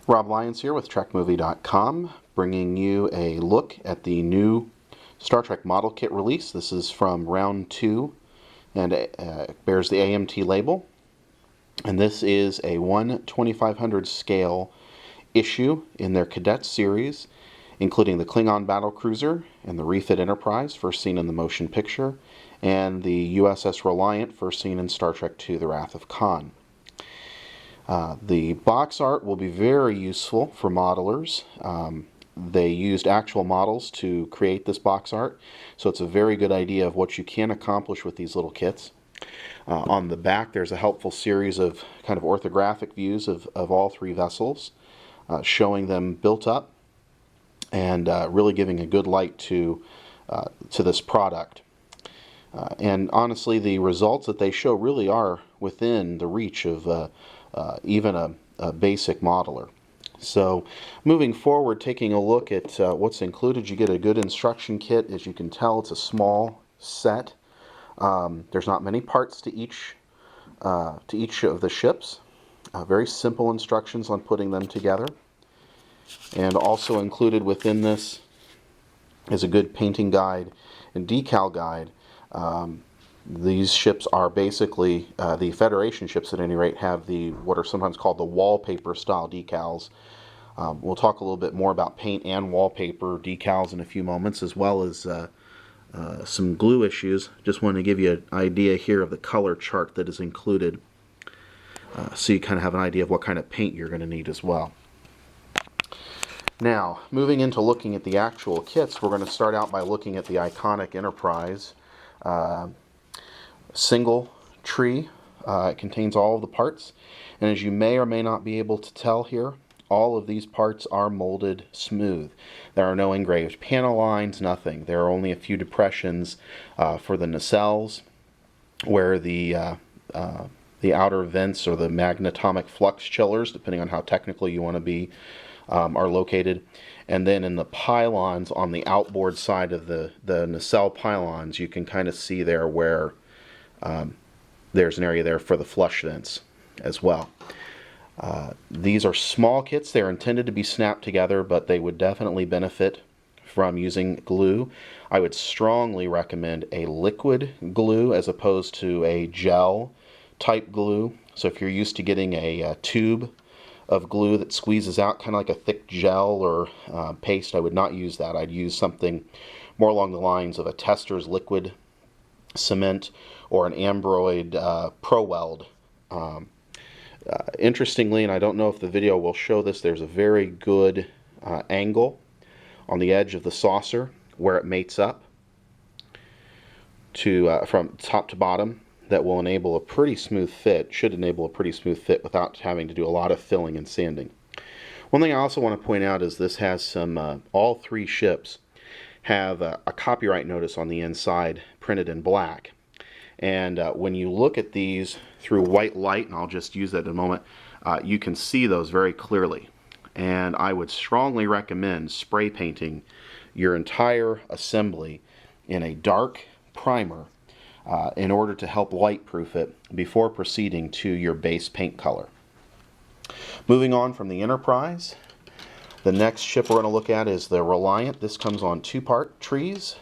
Rob Lyons here with TrekMovie.com, bringing you a look at the new Star Trek model kit release. This is from round 2 and bears the AMT label. And this is a 1/2500 scale issue in their Cadet series, including the Klingon Battlecruiser and the refit Enterprise, first seen in the motion picture, and the USS Reliant, first seen in Star Trek II: The Wrath of Khan. The box art will be very useful for modelers. They used actual models to create this box art, so it's a very good idea of what you can accomplish with these little kits. On the back, there's a helpful series of kind of orthographic views of all 3 vessels, showing them built up and really giving a good light to this product. And honestly, the results that they show really are within the reach of even a basic modeler. So moving forward, taking a look at what's included, you get a good instruction kit. As you can tell, it's a small set. There's not many parts to each of the ships. Very simple instructions on putting them together. And also included within this is a good painting guide and decal guide. These ships are basically, the Federation ships at any rate, have what are sometimes called the wallpaper style decals. We'll talk a little bit more about paint and wallpaper decals in a few moments, as well as some glue issues. Just want to give you an idea here of the color chart that is included, so you kind of have an idea of what kind of paint you're going to need as well. Now, moving into looking at the actual kits, we're going to start out by looking at the iconic Enterprise single tree. It contains all of the parts, and as you may or may not be able to tell here, all of these parts are molded smooth. There are no engraved panel lines, nothing. There are only a few depressions for the nacelles, where the outer vents or the magnetomic flux chillers, depending on how technical you want to be, are located. And then in the pylons on the outboard side of the nacelle pylons, you can kind of see there where there's an area there for the flush vents as well. These are small kits. They're intended to be snapped together, but they would definitely benefit from using glue. I would strongly recommend a liquid glue as opposed to a gel type glue. So if you're used to getting a tube of glue that squeezes out kind of like a thick gel or paste, I would not use that. I'd use something more along the lines of a Tester's liquid cement or an Ambroid Pro Weld. Interestingly, and I don't know if the video will show this, there's a very good angle on the edge of the saucer where it mates up to from top to bottom that will enable a pretty smooth fit, should enable a pretty smooth fit without having to do a lot of filling and sanding. One thing I also want to point out is this has some, all 3 ships have a copyright notice on the inside printed in black. And when you look at these through white light, and I'll just use that in a moment, you can see those very clearly. And I would strongly recommend spray painting your entire assembly in a dark primer in order to help light-proof it before proceeding to your base paint color. Moving on from the Enterprise, the next ship we're going to look at is the Reliant. This comes on 2-part trees.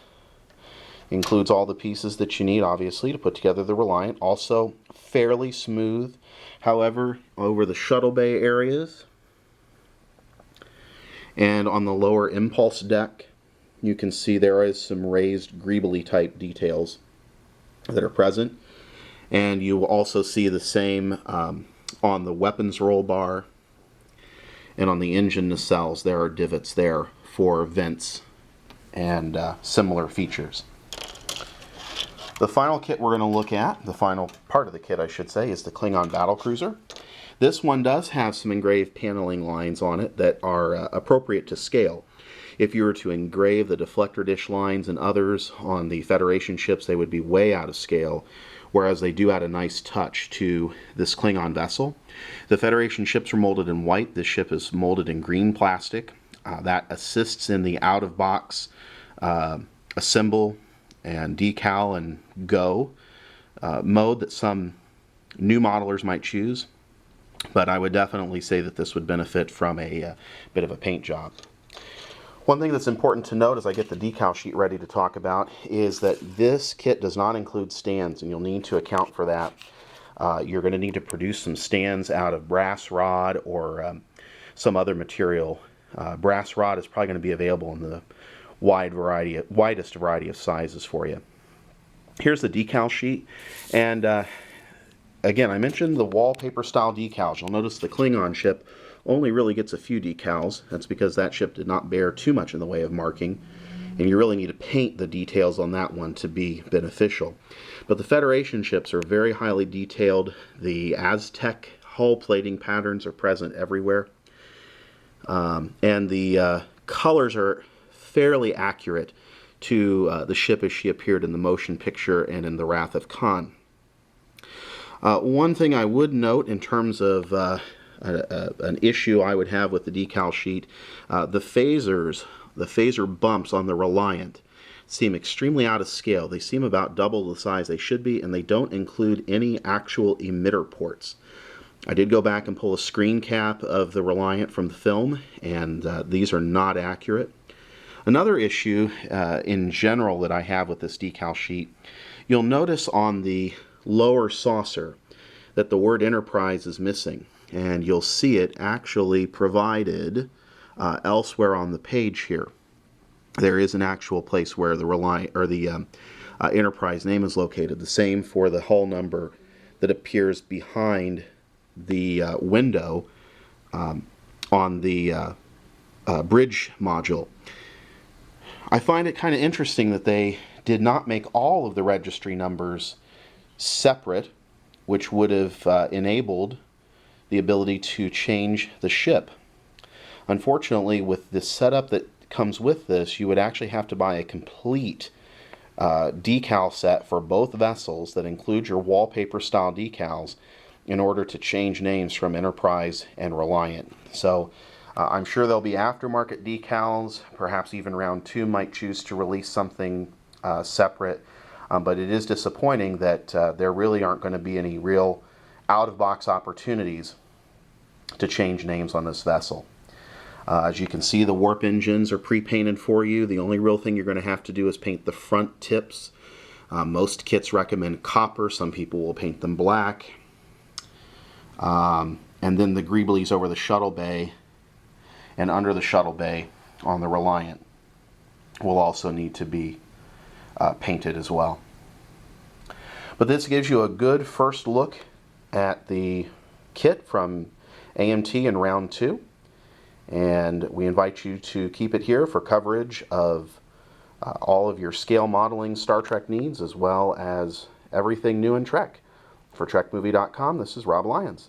Includes all the pieces that you need, obviously, to put together the Reliant. Also fairly smooth, however, over the shuttle bay areas and on the lower impulse deck, you can see there is some raised greebly type details that are present. And you will also see the same on the weapons roll bar and on the engine nacelles. There are divots there for vents and similar features. The final kit we're going to look at, the final part of the kit I should say, is the Klingon Battlecruiser. This one does have some engraved paneling lines on it that are appropriate to scale. If you were to engrave the deflector dish lines and others on the Federation ships, they would be way out of scale, whereas they do add a nice touch to this Klingon vessel. The Federation ships are molded in white. This ship is molded in green plastic. That assists in the out-of-box assemble and decal and go mode that some new modelers might choose. but I would definitely say that this would benefit from a bit of a paint job. One thing that's important to note as I get the decal sheet ready to talk about is that this kit does not include stands, and you'll need to account for that. You're going to need to produce some stands out of brass rod or some other material. Brass rod is probably going to be available in the widest variety of sizes for you. Here's the decal sheet, and again, I mentioned the wallpaper style decals. You'll notice the Klingon ship only really gets a few decals. That's because that ship did not bear too much in the way of marking, and you really need to paint the details on that one to be beneficial. But the Federation ships are very highly detailed. The Aztec hull plating patterns are present everywhere, and the colors are fairly accurate to the ship as she appeared in the motion picture and in The Wrath of Khan. One thing I would note in terms of an issue I would have with the decal sheet, the phaser bumps on the Reliant seem extremely out of scale. They seem about double the size they should be, and they don't include any actual emitter ports. I did go back and pull a screen cap of the Reliant from the film, and these are not accurate. Another issue in general that I have with this decal sheet, you'll notice on the lower saucer that the word Enterprise is missing, and you'll see it actually provided elsewhere on the page here. There is an actual place where the Reliant or the Enterprise name is located. The same for the hull number that appears behind the window on the bridge module. I find it kind of interesting that they did not make all of the registry numbers separate, which would have enabled the ability to change the ship. Unfortunately, with the setup that comes with this, you would actually have to buy a complete decal set for both vessels that include your wallpaper style decals in order to change names from Enterprise and Reliant. So I'm sure there'll be aftermarket decals. Perhaps even Round 2 might choose to release something separate. But it is disappointing that there really aren't going to be any real out-of-box opportunities to change names on this vessel. As you can see, the warp engines are pre-painted for you. The only real thing you're going to have to do is paint the front tips. Most kits recommend copper. Some people will paint them black. And then the greeblies over the shuttle bay and under the shuttle bay on the Reliant will also need to be painted as well. But this gives you a good first look at the kit from AMT in Round 2, and we invite you to keep it here for coverage of all of your scale modeling Star Trek needs, as well as everything new in Trek. For TrekMovie.com, this is Rob Lyons.